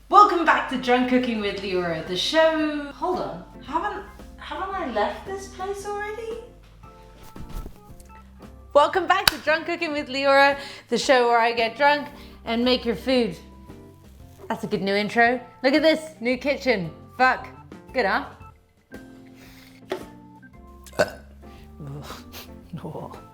Welcome back to Drunk Cooking with Leora, the show. Hold on, haven't I left this place already? Welcome back to Drunk Cooking with Leora, the show where I get drunk and make your food. That's a good new intro. Look at this, new kitchen. Fuck, good, huh?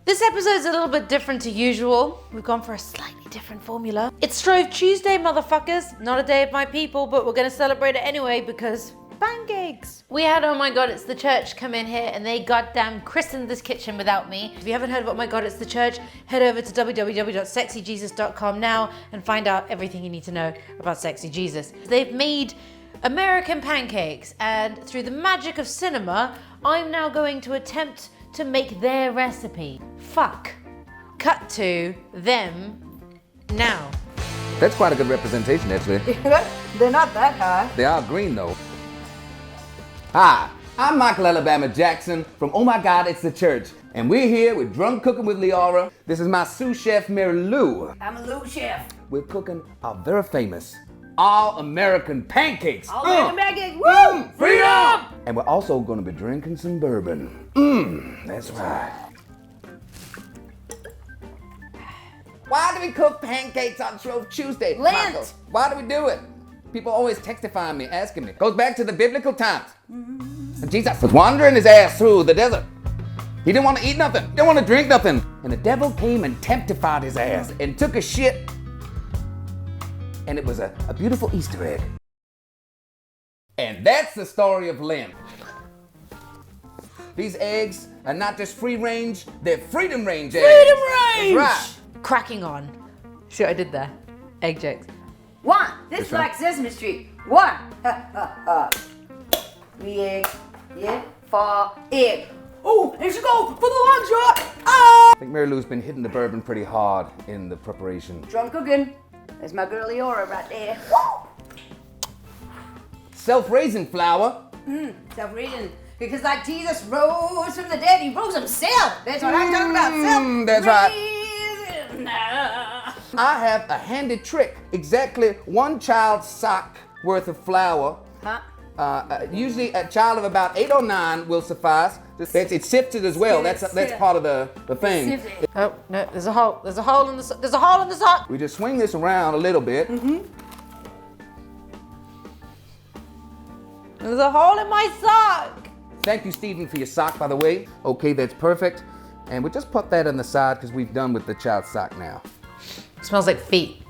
This episode's a little bit different to usual. We've gone for a slightly different formula. It's Shrove Tuesday, motherfuckers. Not a day of my people, but we're gonna celebrate it anyway because pancakes. We had Oh My God It's the Church come in here and they goddamn christened this kitchen without me. If you haven't heard of Oh My God It's the Church, head over to www.sexyjesus.com now and find out everything you need to know about Sexy Jesus. They've made American pancakes, and through the magic of cinema, I'm now going to attempt to make their recipe. Fuck. Cut to them now. That's quite a good representation, actually. They're not that high. They are green, though. Hi, I'm Michael Alabama Jackson from Oh My God It's the Church, and we're here with Drunk Cooking with Leora. This is my sous chef, Mary Lou. I'm a little chef. We're cooking our very famous all-American pancakes. All-American pancakes, woo! Freedom! And we're also going to be drinking some bourbon. That's right. Why do we cook pancakes on Shrove Tuesday, Lent. Michael? Why do we do it? People always textifying me, asking me. Goes back to the biblical times. Jesus was wandering his ass through the desert. He didn't want to eat nothing. Didn't want to drink nothing. And the devil came and temptified his ass and took a shit. And it was a beautiful Easter egg. And that's the story of Lent. These eggs are not just free range, they're freedom range eggs. Freedom range! That's right. Cracking on. See what I did there? Egg jokes. One, this is right. like Sesame Street. One, 3 eggs, yeah, 4 egg. Oh, there you go for the long shot. I think Mary Lou's been hitting the bourbon pretty hard in the preparation. Drunk cooking. There's my girl Leora right there. Woo! Self-raising flour. Self-raising. Because like Jesus rose from the dead, he rose himself. That's what I'm talking about. Self-raising. That's right. I have a handy trick. Exactly 1 child's sock worth of flour. Huh? Usually a child of about 8 or 9 will suffice. It's sifted as well. That's part of the thing. Oh no, there's a hole. There's a hole in the. There's a hole in the sock. We just swing this around a little bit. There's a hole in my sock. Thank you, Stephen, for your sock, by the way. Okay, that's perfect. And we just put that on the side because we've done with the child's sock now. It smells like feet.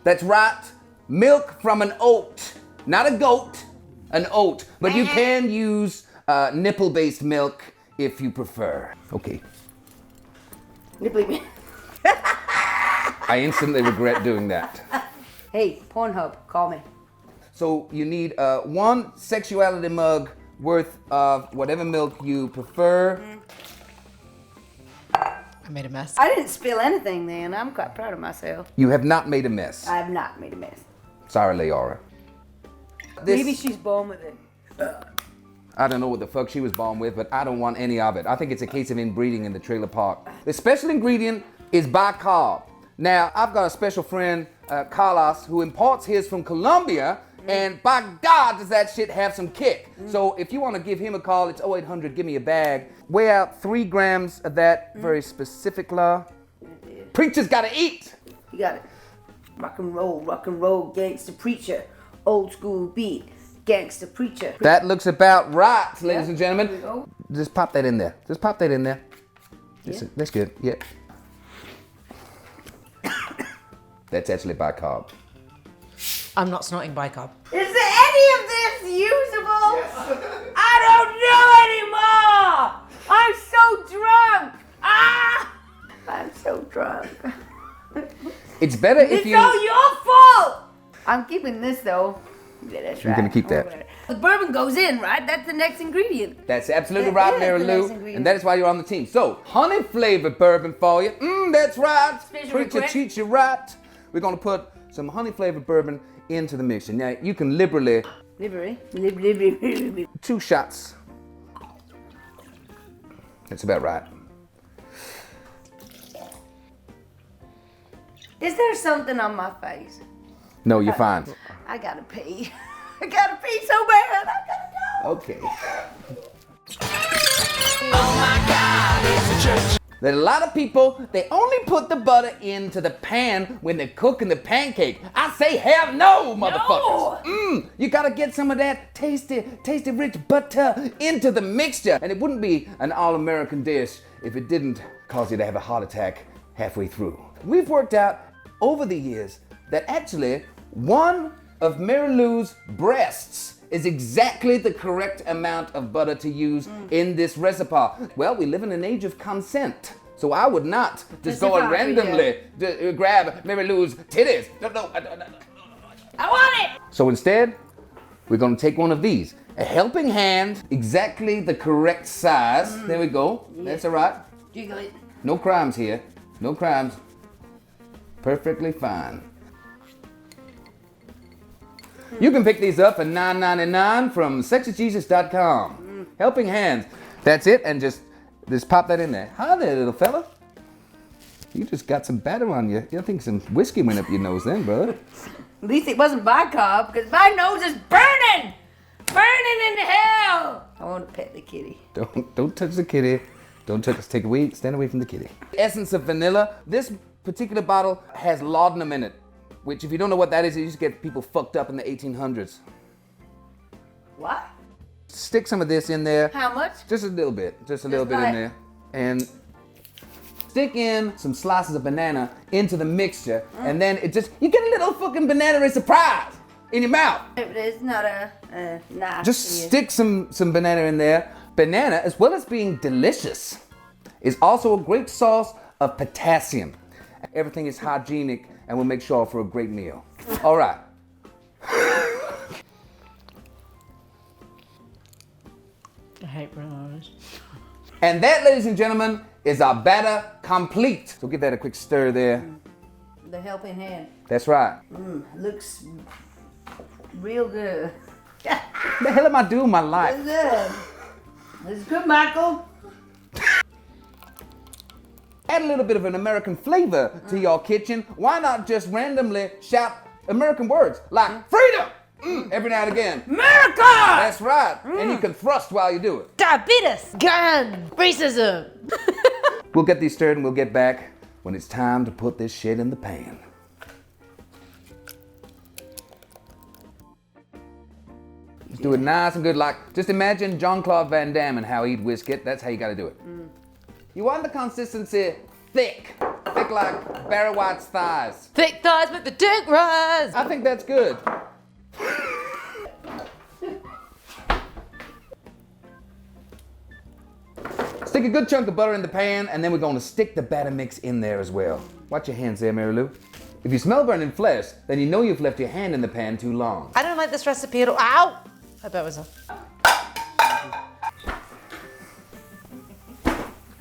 That's right. Milk from an oat. Not a goat, an oat. But you can use nipple-based milk if you prefer. Okay. Nipple. I instantly regret doing that. Hey, Pornhub, call me. So you need 1 sexuality mug worth of whatever milk you prefer. I made a mess. I didn't spill anything then. I'm quite proud of myself. You have not made a mess. I have not made a mess. Sorry, Leora. Maybe she's born with it. I don't know what the fuck she was born with, but I don't want any of it. I think it's a case of inbreeding in the trailer park. The special ingredient is bicarb. Now, I've got a special friend, Carlos, who imports his from Colombia, and by God, does that shit have some kick. So if you want to give him a call, it's 0800, give me a bag. Weigh out 3 grams of that very specific law. Preachers gotta eat. You got it. Rock and roll, gangster preacher. Old school beat, gangster preacher. That looks about right, ladies and gentlemen. There we go. Just pop that in there. Just pop that in there. That's good, yeah. That's actually bicarb. I'm not snorting bicarb. Is there any of this usable? Yes. I don't know anymore. I'm so drunk. I'm so drunk. It's better if It's you... all your fault. I'm keeping this though. Yeah, that's right. You're gonna keep that. The bourbon goes in, right? That's the next ingredient. That's absolutely That right, is Mary the next Lou. ingredient. And that is why you're on the team. So, honey flavored bourbon for you. That's right. Special Preacher request. teach you right. We're gonna put some honey flavored bourbon into the mixture. Now, you can liberally... 2 shots. That's about right. Is there something on my face? No, you're fine. I gotta pee. I gotta pee so bad. I gotta go. Okay. There's a lot of people, they only put the butter into the pan when they're cooking the pancake. I say hell no, motherfuckers. You gotta get some of that tasty rich butter into the mixture. And it wouldn't be an all-American dish if it didn't cause you to have a heart attack halfway through. We've worked out over the years that actually one of Mary Lou's breasts is exactly the correct amount of butter to use in this recipe. Well, we live in an age of consent, so I would not just go and randomly grab Mary Lou's titties. No. I want it. So instead, we're gonna take one of these. A helping hand, exactly the correct size. There we go. Yeah. That's all right. Jiggle it. No crimes here. No crimes. Perfectly fine. You can pick these up for $9.99 from sexyjesus.com. Helping hands. That's it, and just pop that in there. Hi there, little fella. You just got some batter on you. I think some whiskey went up your nose then, brother. At least it wasn't bicarb, because my nose is burning! Burning in hell! I want to pet the kitty. Don't touch the kitty. Stand away from the kitty. Essence of vanilla. This particular bottle has laudanum in it, which if you don't know what that is, it used to get people fucked up in the 1800s. What? Stick some of this in there. How much? Just a little bit in there. And stick in some slices of banana into the mixture, and then you get a little fucking banana surprise in your mouth. It's not a knife. Just stick some banana in there. Banana, as well as being delicious, is also a great source of potassium. Everything is hygienic and will make sure for a great meal. All right. I hate bananas. And that, ladies and gentlemen, is our batter complete. So give that a quick stir there. The helping hand. That's right. Looks real good. What the hell am I doing with my life? It's good. It's good, Michael. Add a little bit of an American flavor to your kitchen. Why not just randomly shout American words like freedom every now and again? MERICA! That's right. And you can thrust while you do it. Diabetes, gun, racism. We'll get these stirred and we'll get back when it's time to put this shit in the pan. Just do it nice and good. Like, just imagine Jean-Claude Van Damme and how he'd whisk it. That's how you gotta do it. You want the consistency thick like Barry White's thighs. Thick thighs make the dick rise. I think that's good. Stick a good chunk of butter in the pan, and then we're going to stick the batter mix in there as well. Watch your hands there, Mary Lou. If you smell burning flesh, then you know you've left your hand in the pan too long. I don't like this recipe at all. Ow! I bet it was a...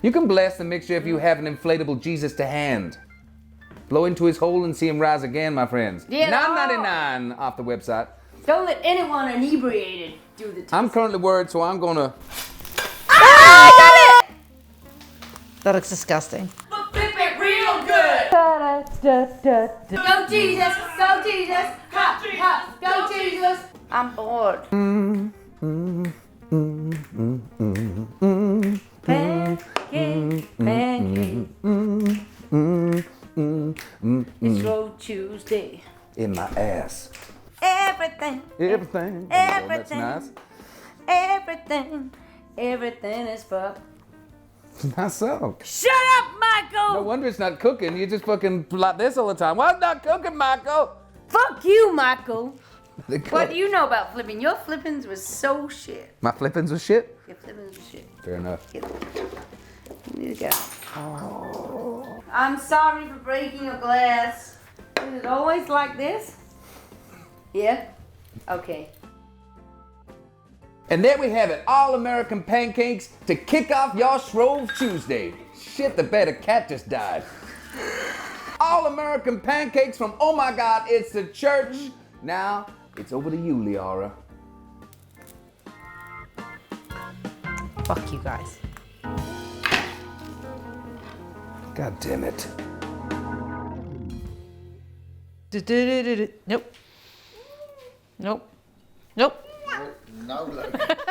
You can bless the mixture if you have an inflatable Jesus to hand. Blow into his hole and see him rise again, my friends. Yeah. $9.99 off the website. Don't let anyone inebriated do the test. I'm currently worried, so I'm gonna... I got it! That looks disgusting. Flip it real good. Go Jesus, go Jesus, hop, hop, go Jesus. I'm bored. Pancake, pancake. It's Shrove Tuesday. In my ass. Everything. Everything. Everything. Oh, that's Everything. Everything is fucked. nice. Not so. Shut up, Michael! No wonder it's not cooking. You just fucking like this all the time. Why it's not cooking, Michael? Fuck you, Michael. They cook. What do you know about flipping? Your flippings was so shit. My flippings was shit? Your flippings was shit. Fair enough. You need to go. I'm sorry for breaking your glass. Is it always like this? Yeah? Okay. And there we have it. All American pancakes to kick off your Shrove Tuesday. Shit, the better cat just died. All American pancakes from Oh My God, It's the Church. Now, it's over to you, Leora. Fuck you guys. God damn it. Nope. Nope. Nope. No, loaf.